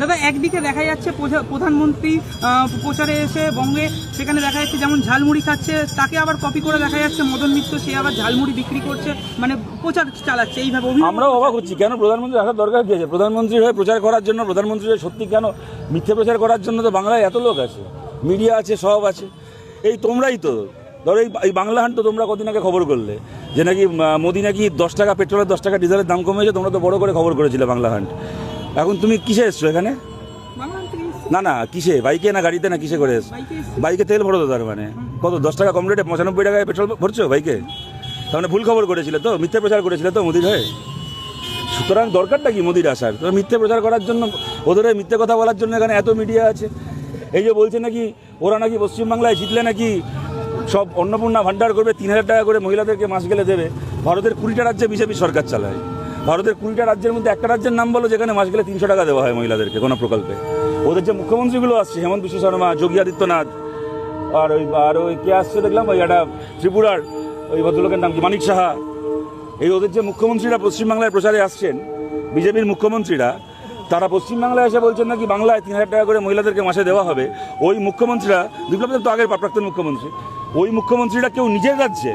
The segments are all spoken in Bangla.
দাদা, একদিকে দেখা যাচ্ছে প্রধানমন্ত্রী প্রচারে এসে বঙ্গে, সেখানে দেখা যাচ্ছে যেমন ঝালমুড়ি খাচ্ছে, তাকে আবার কপি করে দেখা যাচ্ছে মদন মিত্র, সে আবার ঝালমুড়ি বিক্রি করছে, মানে প্রচার চালাচ্ছে এইভাবে। আমরাও অবাক হচ্ছি, কেন প্রধানমন্ত্রী আসার দরকার কি আছে? প্রধানমন্ত্রী হয়ে প্রচার করার জন্য, প্রধানমন্ত্রী হয়ে সত্যি কেন মিথ্যে প্রচার করার জন্য তো বাংলায় এত লোক আছে, মিডিয়া আছে, সব আছে। এই তোমরাই তো ধরো, এই বাংলা হান্ট তো তোমরা কদিন আগে খবর করলে যে নাকি মোদি নাকি 10 টাকা পেট্রোলের 10 টাকা ডিজেলের দাম কমেছে, তোমরা তো বড় করে খবর করেছিলে বাংলা হান্ট। এখন তুমি কিসে এসছো এখানে? না না, কিসে, বাইকে না গাড়িতে না কিসে করে এসছো? বাইকে তেল ভরো তো, তার মানে কত 10 টাকা কম রেটে 95 টাকায় পেট্রোল ভরছো বাইকে? তার মানে ভুল খবর করেছিলে তো, মিথ্যে প্রচার করেছিলে তো মোদির হয়ে। সুতরাং দরকারটা কি মোদির আসার? তো মিথ্যে প্রচার করার জন্য, ওদের মিথ্যে কথা বলার জন্য এখানে এত মিডিয়া আছে। এই যে বলছে নাকি ওরা নাকি পশ্চিমবাংলায় জিতলে নাকি সব অন্নপূর্ণা ভান্ডার করবে, 3000 টাকা করে মহিলাদেরকে মাস গেলে দেবে। ভারতের 20টা রাজ্যে বিজেপি সরকার চালায়। ভারতের 20টা রাজ্যের মধ্যে একটা রাজ্যের নাম বলো যেখানে মাস গেলে 300 টাকা দেওয়া হয় মহিলাদেরকে কোনো প্রকল্পে। ওদের যে মুখ্যমন্ত্রীগুলো আসছে, হেমন্ত বিশ্ব শর্মা, যোগী আদিত্যনাথ, আর ওই কে আসছে দেখলাম, ওই একটা ত্রিপুরার ওই ভদ্রলোকের নাম কি, মানিক সাহা। এই ওদের যে মুখ্যমন্ত্রীরা পশ্চিমবাংলায় প্রচারে আসছেন, বিজেপির মুখ্যমন্ত্রীরা, তারা পশ্চিমবাংলায় এসে বলছেন নাকি বাংলায় 3000 টাকা করে মহিলাদেরকে মাসে দেওয়া হবে। ওই মুখ্যমন্ত্রীরা, বিপ্লব দেব তো আগের প্রাক্তন মুখ্যমন্ত্রী, ওই মুখ্যমন্ত্রীরা কেউ নিজের রাজ্যে,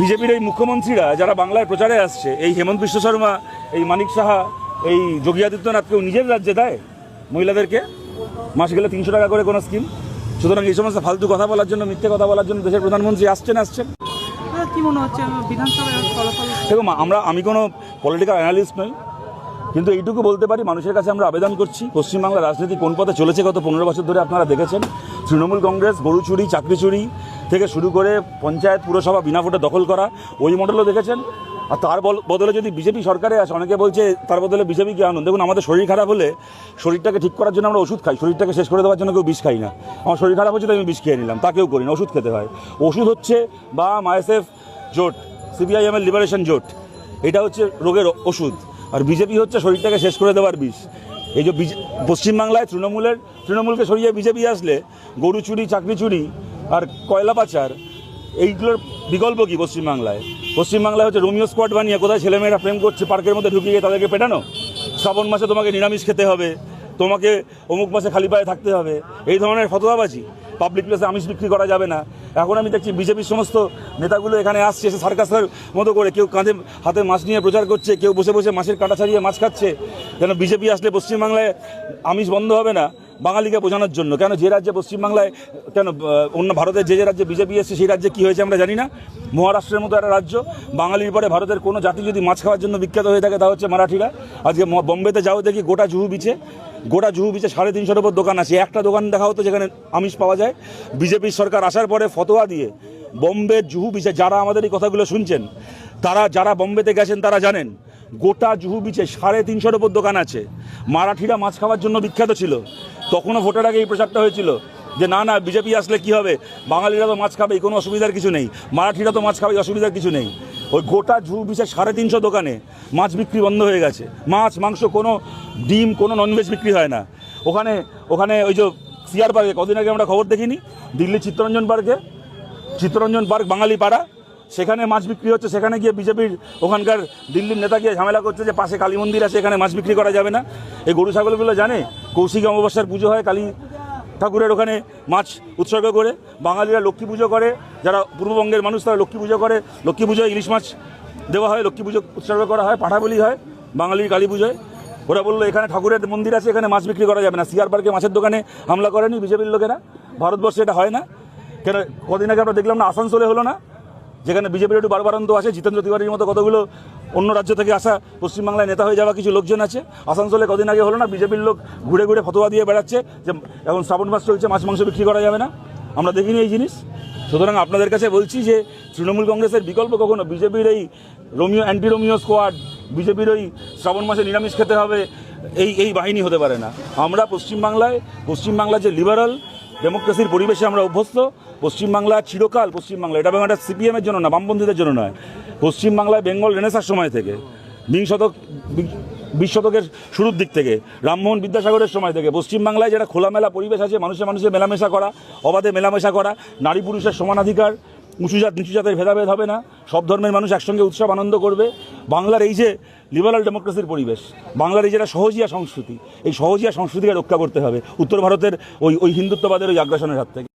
বিজেপির এই মুখ্যমন্ত্রীরা যারা বাংলায় প্রচারে আসছে, এই হেমন্ত বিশ্ব শর্মা, এই মানিক সাহা, এই যোগী আদিত্যনাথ, কেউ নিজের রাজ্যে দেয় মহিলাদেরকে মাস গেলে 300 টাকা করে কোনো স্কিম? সুতরাং এই সমস্ত ফালতু কথা বলার জন্য, মিথ্যে কথা বলার জন্য দেশের প্রধানমন্ত্রী আসছেন। কি মনে হচ্ছে বিধানসভায় ফলাফল? দেখো, আমি কোনো পলিটিক্যাল অ্যানালিস্ট নই, কিন্তু এইটুকু বলতে পারি, মানুষের কাছে আমরা আবেদন করছি, পশ্চিমবাংলার রাজনীতি কোন পথে চলেছে গত 15 বছর ধরে আপনারা দেখেছেন। তৃণমূল কংগ্রেস গরু চুরি, চাকরি চুরি থেকে শুরু করে পঞ্চায়েত, পুরসভা বিনা ভোটে দখল করা, ওই মডেলও দেখেছেন। আর তার বদলে যদি বিজেপি সরকারে আসে, অনেকে বলছে তার বদলে বিজেপিকে আনুন। দেখুন, আমাদের শরীর খারাপ হলে শরীরটাকে ঠিক করার জন্য আমরা ওষুধ খাই, শরীরটাকে শেষ করে দেওয়ার জন্য কেউ বিষ খাই না। আমার শরীর খারাপ হচ্ছে তো আমি বিষ খেয়ে নিলাম, তা কেউ করি না, ওষুধ খেতে হয়। ওষুধ হচ্ছে বা আইএসএফ জোট, সিপিআইএম এর লিবারেশন জোট, এটা হচ্ছে রোগের ওষুধ। আর বিজেপি হচ্ছে শরীরটাকে শেষ করে দেওয়ার বিষ। এই যে পশ্চিমবাংলায় তৃণমূলকে সরিয়ে বিজেপি আসলে গরু চুরি, চাকরি চুরি আর কয়লা পাচার, এইগুলোর বিকল্প কি পশ্চিমবাংলায়? পশ্চিমবাংলায় হচ্ছে রোমিও স্কোয়াড বানিয়ে কোথায় ছেলেমেয়েরা প্রেম করছে, পার্কের মধ্যে ঢুকিয়ে তাদেরকে পেটানো। শ্রাবণ মাসে তোমাকে নিরামিষ খেতে হবে, তোমাকে অমুক মাসে খালি পায়ে থাকতে হবে, এই ধরনের ফতোয়াবাজি। পাবলিক প্লেসে আমিষ বিক্রি করা যাবে না। এখন আমি দেখছি বিজেপির সমস্ত নেতাগুলো এখানে আসছে, এসে সার্কাসের মতো করে, কেউ কাঁধে হাতে মাছ নিয়ে প্রচার করছে, কেউ বসে বসে মাছের কাঁটা ছাড়িয়ে মাছ খাচ্ছে। কেন বিজেপি আসলে পশ্চিমবাংলায় আমিষ বন্ধ হবে না? বাঙালিকে বোঝানোর জন্য। কেন যে রাজ্যে পশ্চিমবাংলায়, কেন অন্য ভারতের যে রাজ্যে বিজেপি এসছে সেই রাজ্যে কী হয়েছে আমরা জানি না? মহারাষ্ট্রের মতো একটা রাজ্য, বাঙালির পরে ভারতের কোনো জাতি যদি মাছ খাওয়ার জন্য বিখ্যাত হয়ে থাকে তা হচ্ছে মারাঠিরা। আজকে বম্বেতে যাও দেখি গোটা জুহু বিচে 350-এর উপর দোকান আছে, একটা দোকান দেখা হতো যেখানে আমিষ পাওয়া যায়। বিজেপির সরকার আসার পরে ফতোয়া দিয়ে বম্বের জুহু বিচে, যারা আমাদের এই কথাগুলো শুনছেন, তারা যারা বম্বেতে গেছেন তারা জানেন, গোটা জুহু বিচে 350-এর উপর দোকান আছে। মারাঠিরা মাছ খাওয়ার জন্য বিখ্যাত ছিল। তখনও ভোটের আগে এই প্রচারটা হয়েছিল যে না না, বিজেপি আসলে কি হবে, বাঙালিরা তো মাছ খাবেই, কোনো অসুবিধার কিছু নেই, মারাঠিরা তো মাছ খাবে, অসুবিধার কিছু নেই। ওই গোটা জুহু বিচে 350 দোকানে মাছ বিক্রি বন্ধ হয়ে গেছে। মাছ, মাংস, কোনো ডিম, কোনো ননভেজ বিক্রি হয় না ওখানে। ওই যে সিআর পার্কে কদিন আগে আমরা খবর দেখিনি, দিল্লি চিত্তরঞ্জন পার্ক বাঙালি পাড়া, সেখানে মাছ বিক্রি হচ্ছে। সেখানে গিয়ে বিজেপির ওখানকার দিল্লির নেতা গিয়ে ঝামেলা করছে যে পাশে কালী মন্দির আছে, এখানে মাছ বিক্রি করা যাবে না। এই গরু ছাগলগুলো জানে কৌশিকী অমাবস্যার পুজো হয় কালী ঠাকুরের ওখানে মাছ উৎসর্গ করে। বাঙালিরা লক্ষ্মী পুজো করে, যারা পূর্ববঙ্গের মানুষ তারা লক্ষ্মী পুজো করে, লক্ষ্মী পুজোয় ইলিশ মাছ দেওয়া হয়, লক্ষ্মী পুজো উৎসর্গ করা হয়, পাঠা বলি হয় বাঙালির কালী পুজোয়। ওরা বললো এখানে ঠাকুরের মন্দির আছে, এখানে মাছ বিক্রি করা যাবে না। সিআর পার্কে মাছের দোকানে হামলা করেনি বিজেপির লোকেরা? ভারতবর্ষে এটা হয় না কেন? কদিন আগে আমরা দেখলাম না আসানসোলে হলো না, যেখানে বিজেপির একটু বারবারন্ত আছে, জিতেন্দ্র তিওয়ারির মতো কতগুলো অন্য রাজ্য থেকে আসা পশ্চিমবাংলায় নেতা হয়ে যাওয়া কিছু লোকজন আছে। আসানসোলে কদিন আগে হলো না, বিজেপির লোক ঘুরে ঘুরে ফতোয়া দিয়ে বেড়াচ্ছে যে এখন শ্রাবণ মাস চলছে, মাছ মাংস বিক্রি করা যাবে না। আমরা দেখিনি এই জিনিস। সুতরাং আপনাদের কাছে বলছি যে তৃণমূল কংগ্রেসের বিকল্প কখনো বিজেপির এই অ্যান্টি রোমিও স্কোয়াড, বিজেপির ওই শ্রাবণ মাসে নিরামিষ খেতে হবে, এই বাহিনী হতে পারে না। আমরা পশ্চিমবাংলা যে লিবারাল ডেমোক্রেসির পরিবেশে আমরা অভ্যস্ত। পশ্চিমবাংলা চিরকাল, পশ্চিমবাংলা এটা ব্যাপারটা সিপিএমের জন্য না, বামপন্থীদের জন্য নয়, পশ্চিমবাংলায় বেঙ্গল রেনেসার সময় থেকে, 20 শতকের শুরুর দিক থেকে, রামমোহন বিদ্যাসাগরের সময় থেকে পশ্চিমবাংলায় যারা খোলামেলা পরিবেশ আছে, মানুষে মেলামেশা করা, অবাধে মেলামেশা করা, নারী পুরুষের সমানাধিকার, উঁচু জাত নিচু জাতের ভেদাভেদ হবে না, সব ধর্মের মানুষ একসঙ্গে উৎসব আনন্দ করবে। বাংলার এই যে লিবারাল ডেমোক্রেসির পরিবেশ, বাংলার এই যেটা সহজিয়া সংস্কৃতি, এই সহজিয়া সংস্কৃতিকে রক্ষা করতে হবে উত্তর ভারতের ওই হিন্দুত্ববাদের ওই আগ্রাসনের হাত থেকে।